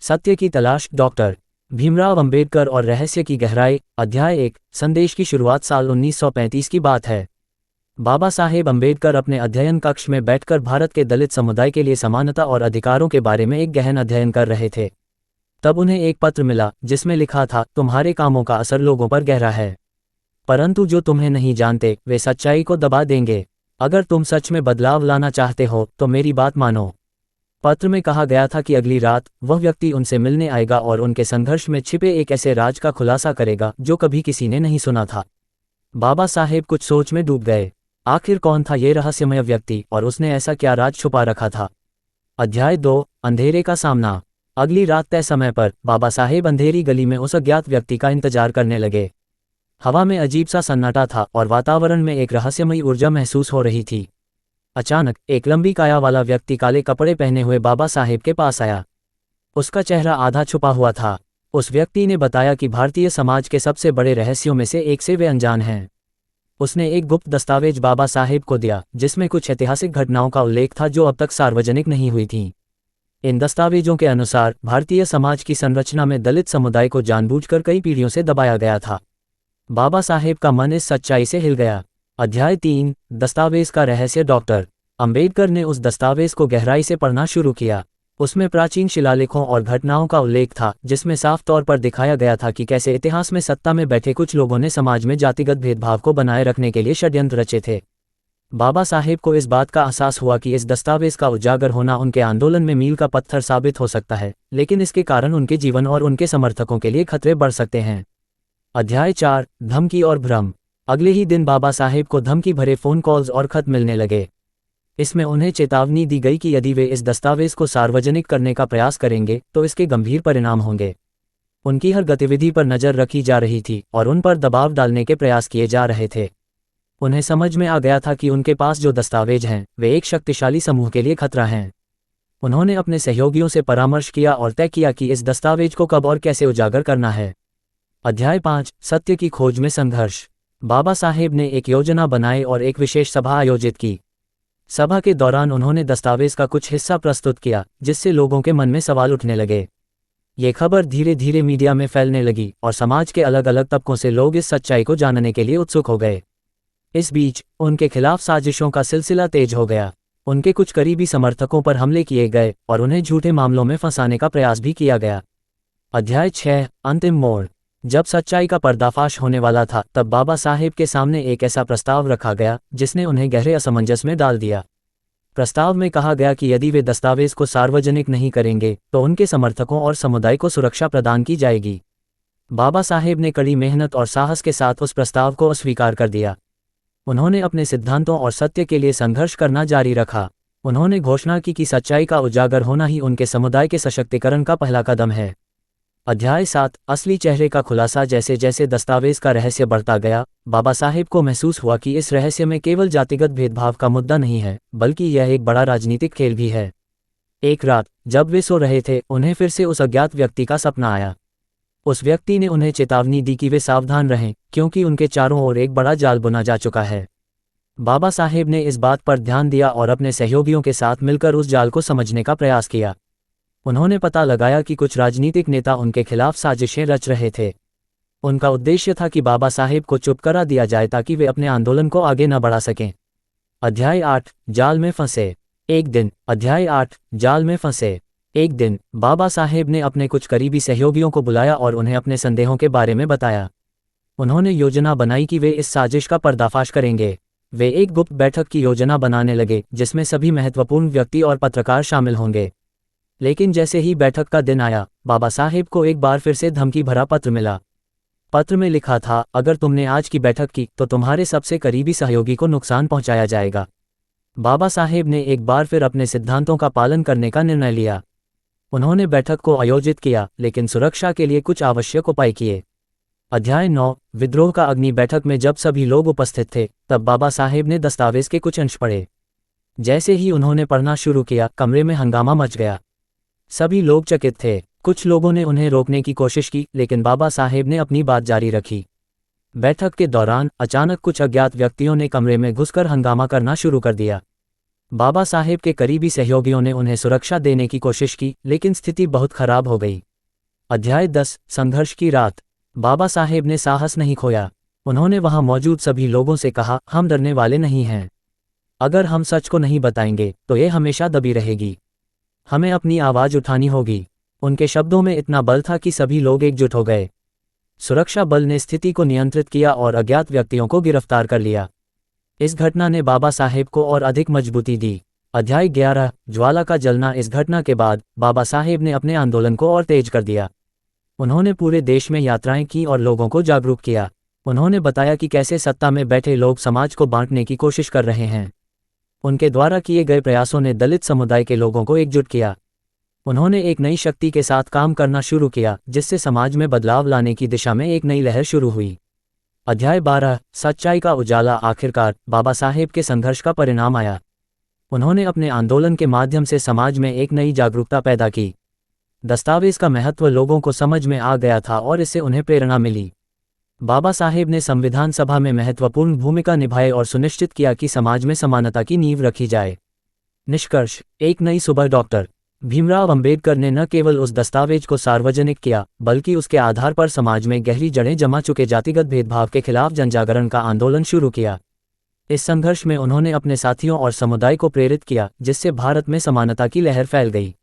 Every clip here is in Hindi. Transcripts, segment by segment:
सत्य की तलाश, डॉक्टर भीमराव अंबेडकर और रहस्य की गहराई। अध्याय 1। संदेश की शुरुआत। साल 1935 की बात है। बाबा साहेब अंबेडकर अपने अध्ययन कक्ष में बैठकर भारत के दलित समुदाय के लिए समानता और अधिकारों के बारे में एक गहन अध्ययन कर रहे थे। तब उन्हें एक पत्र मिला जिसमें लिखा था, तुम्हारे कामों का असर लोगों पर गहरा है, परंतु जो तुम्हें नहीं जानते वे सच्चाई को दबा देंगे। अगर तुम सच में बदलाव लाना चाहते हो तो मेरी बात मानो। पत्र में कहा गया था कि अगली रात वह व्यक्ति उनसे मिलने आएगा और उनके संघर्ष में छिपे एक ऐसे राज का खुलासा करेगा जो कभी किसी ने नहीं सुना था। बाबा साहेब कुछ सोच में डूब गए। आखिर कौन था ये रहस्यमय व्यक्ति और उसने ऐसा क्या राज छुपा रखा था। अध्याय 2। अंधेरे का सामना। अगली रात तय समय पर बाबा साहेब अंधेरी गली में उस अज्ञात व्यक्ति का इंतजार करने लगे। हवा में अजीब सा सन्नाटा था और वातावरण में एक रहस्यमयी ऊर्जा महसूस हो रही थी। अचानक एक लंबी काया वाला व्यक्ति काले कपड़े पहने हुए बाबा साहेब के पास आया। उसका चेहरा आधा छुपा हुआ था। उस व्यक्ति ने बताया कि भारतीय समाज के सबसे बड़े रहस्यों में से एक से वे अनजान हैं। उसने एक गुप्त दस्तावेज बाबा साहेब को दिया जिसमें कुछ ऐतिहासिक घटनाओं का उल्लेख था जो अब तक सार्वजनिक नहीं हुई थीं। इन दस्तावेजों के अनुसार भारतीय समाज की संरचना में दलित समुदाय को जानबूझकर कई पीढ़ियों से दबाया गया था। बाबा साहेब का मन इस सच्चाई से हिल गया। अध्याय 3। दस्तावेज का रहस्य। डॉक्टर अंबेडकर ने उस दस्तावेज को गहराई से पढ़ना शुरू किया। उसमें प्राचीन शिलालेखों और घटनाओं का उल्लेख था जिसमें साफ तौर पर दिखाया गया था कि कैसे इतिहास में सत्ता में बैठे कुछ लोगों ने समाज में जातिगत भेदभाव को बनाए रखने के लिए षड्यंत्र रचे थे। बाबा साहेब को इस बात का एहसास हुआ कि इस दस्तावेज का उजागर होना उनके आंदोलन में मील का पत्थर साबित हो सकता है, लेकिन इसके कारण उनके जीवन और उनके समर्थकों के लिए खतरे बढ़ सकते हैं। अध्याय 4। धमकी और भ्रम। अगले ही दिन बाबा साहेब को धमकी भरे फोन कॉल्स और खत मिलने लगे। इसमें उन्हें चेतावनी दी गई कि यदि वे इस दस्तावेज को सार्वजनिक करने का प्रयास करेंगे तो इसके गंभीर परिणाम होंगे। उनकी हर गतिविधि पर नजर रखी जा रही थी और उन पर दबाव डालने के प्रयास किए जा रहे थे। उन्हें समझ में आ गया था कि उनके पास जो दस्तावेज हैं वे एक शक्तिशाली समूह के लिए खतरा हैं। उन्होंने अपने सहयोगियों से परामर्श किया और तय किया कि इस दस्तावेज को कब और कैसे उजागर करना है। अध्याय 5। सत्य की खोज में संघर्ष। बाबा साहेब ने एक योजना बनाई और एक विशेष सभा आयोजित की। सभा के दौरान उन्होंने दस्तावेज का कुछ हिस्सा प्रस्तुत किया जिससे लोगों के मन में सवाल उठने लगे। ये खबर धीरे धीरे मीडिया में फैलने लगी और समाज के अलग अलग तबकों से लोग इस सच्चाई को जानने के लिए उत्सुक हो गए। इस बीच उनके खिलाफ साजिशों का सिलसिला तेज हो गया। उनके कुछ करीबी समर्थकों पर हमले किए गए और उन्हें झूठे मामलों में फंसाने का प्रयास भी किया गया। अध्याय 6। अंतिम मोड़। जब सच्चाई का पर्दाफाश होने वाला था तब बाबा साहेब के सामने एक ऐसा प्रस्ताव रखा गया जिसने उन्हें गहरे असमंजस में डाल दिया। प्रस्ताव में कहा गया कि यदि वे दस्तावेज को सार्वजनिक नहीं करेंगे तो उनके समर्थकों और समुदाय को सुरक्षा प्रदान की जाएगी। बाबा साहेब ने कड़ी मेहनत और साहस के साथ उस प्रस्ताव को अस्वीकार कर दिया। उन्होंने अपने सिद्धांतों और सत्य के लिए संघर्ष करना जारी रखा। उन्होंने घोषणा की कि सच्चाई का उजागर होना ही उनके समुदाय के सशक्तिकरण का पहला कदम है। अध्याय 7। असली चेहरे का खुलासा। जैसे जैसे दस्तावेज का रहस्य बढ़ता गया, बाबा साहेब को महसूस हुआ कि इस रहस्य में केवल जातिगत भेदभाव का मुद्दा नहीं है, बल्कि यह एक बड़ा राजनीतिक खेल भी है। एक रात जब वे सो रहे थे, उन्हें फिर से उस अज्ञात व्यक्ति का सपना आया। उस व्यक्ति ने उन्हें चेतावनी दी कि वे सावधान रहें, क्योंकि उनके चारों ओर एक बड़ा जाल बुना जा चुका है। बाबा साहेब ने इस बात पर ध्यान दिया और अपने सहयोगियों के साथ मिलकर उस जाल को समझने का प्रयास किया। उन्होंने पता लगाया कि कुछ राजनीतिक नेता उनके खिलाफ साजिशें रच रहे थे। उनका उद्देश्य था कि बाबा साहेब को चुप करा दिया जाए ताकि वे अपने आंदोलन को आगे न बढ़ा सकें। अध्याय 8। जाल में फंसे। एक दिन। अध्याय 8। जाल में फंसे। एक दिन बाबा साहेब ने अपने कुछ करीबी सहयोगियों को बुलाया और उन्हें अपने संदेहों के बारे में बताया। उन्होंने योजना बनाई कि वे इस साजिश का पर्दाफाश करेंगे। वे एक गुप्त बैठक की योजना बनाने लगे जिसमें सभी महत्वपूर्ण व्यक्ति और पत्रकार शामिल होंगे। लेकिन जैसे ही बैठक का दिन आया, बाबा साहेब को एक बार फिर से धमकी भरा पत्र मिला। पत्र में लिखा था, अगर तुमने आज की बैठक की तो तुम्हारे सबसे करीबी सहयोगी को नुकसान पहुंचाया जाएगा। बाबा साहेब ने एक बार फिर अपने सिद्धांतों का पालन करने का निर्णय लिया। उन्होंने बैठक को आयोजित किया, लेकिन सुरक्षा के लिए कुछ आवश्यक उपाय किए। अध्याय 9। विद्रोह का अग्नि। बैठक में जब सभी लोग उपस्थित थे तब बाबा साहेब ने दस्तावेज के कुछ अंश पढ़े। जैसे ही उन्होंने पढ़ना शुरू किया, कमरे में हंगामा मच गया। सभी लोग चकित थे। कुछ लोगों ने उन्हें रोकने की कोशिश की, लेकिन बाबा साहेब ने अपनी बात जारी रखी। बैठक के दौरान अचानक कुछ अज्ञात व्यक्तियों ने कमरे में घुसकर हंगामा करना शुरू कर दिया। बाबा साहेब के करीबी सहयोगियों ने उन्हें सुरक्षा देने की कोशिश की, लेकिन स्थिति बहुत खराब हो गई। अध्याय 10 संघर्ष की रात। बाबा साहेब ने साहस नहीं खोया। उन्होंने वहां मौजूद सभी लोगों से कहा, हम डरने वाले नहीं हैं। अगर हम सच को नहीं बताएंगे तो ये हमेशा दबी रहेगी। हमें अपनी आवाज़ उठानी होगी। उनके शब्दों में इतना बल था कि सभी लोग एकजुट हो गए। सुरक्षा बल ने स्थिति को नियंत्रित किया और अज्ञात व्यक्तियों को गिरफ्तार कर लिया। इस घटना ने बाबा साहेब को और अधिक मजबूती दी। अध्याय 11 ज्वाला का जलना। इस घटना के बाद बाबा साहेब ने अपने आंदोलन को और तेज कर दिया। उन्होंने पूरे देश में यात्राएं की और लोगों को जागरूक किया। उन्होंने बताया कि कैसे सत्ता में बैठे लोग समाज को बांटने की कोशिश कर रहे हैं। उनके द्वारा किए गए प्रयासों ने दलित समुदाय के लोगों को एकजुट किया। उन्होंने एक नई शक्ति के साथ काम करना शुरू किया, जिससे समाज में बदलाव लाने की दिशा में एक नई लहर शुरू हुई। अध्याय 12 सच्चाई का उजाला। आखिरकार बाबा साहेब के संघर्ष का परिणाम आया। उन्होंने अपने आंदोलन के माध्यम से समाज में एक नई जागरूकता पैदा की। दस्तावेज का महत्व लोगों को समझ में आ गया था और इससे उन्हें प्रेरणा मिली। बाबा साहेब ने संविधान सभा में महत्वपूर्ण भूमिका निभाई और सुनिश्चित किया कि समाज में समानता की नींव रखी जाए। निष्कर्ष। एक नई सुबह। डॉक्टर भीमराव अंबेडकर ने न केवल उस दस्तावेज को सार्वजनिक किया, बल्कि उसके आधार पर समाज में गहरी जड़ें जमा चुके जातिगत भेदभाव के खिलाफ जनजागरण का आंदोलन शुरू किया। इस संघर्ष में उन्होंने अपने साथियों और समुदाय को प्रेरित किया, जिससे भारत में समानता की लहर फैल गई।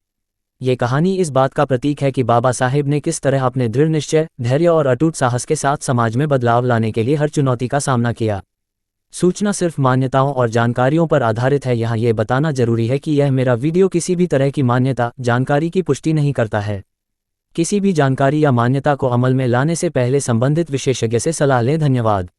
ये कहानी इस बात का प्रतीक है कि बाबा साहेब ने किस तरह अपने दृढ़ निश्चय, धैर्य और अटूट साहस के साथ समाज में बदलाव लाने के लिए हर चुनौती का सामना किया। सूचना सिर्फ मान्यताओं और जानकारियों पर आधारित है। यहाँ ये बताना जरूरी है कि यह मेरा वीडियो किसी भी तरह की मान्यता, जानकारी की पुष्टि नहीं करता है। किसी भी जानकारी या मान्यता को अमल में लाने से पहले संबंधित विशेषज्ञ से सलाह लें। धन्यवाद।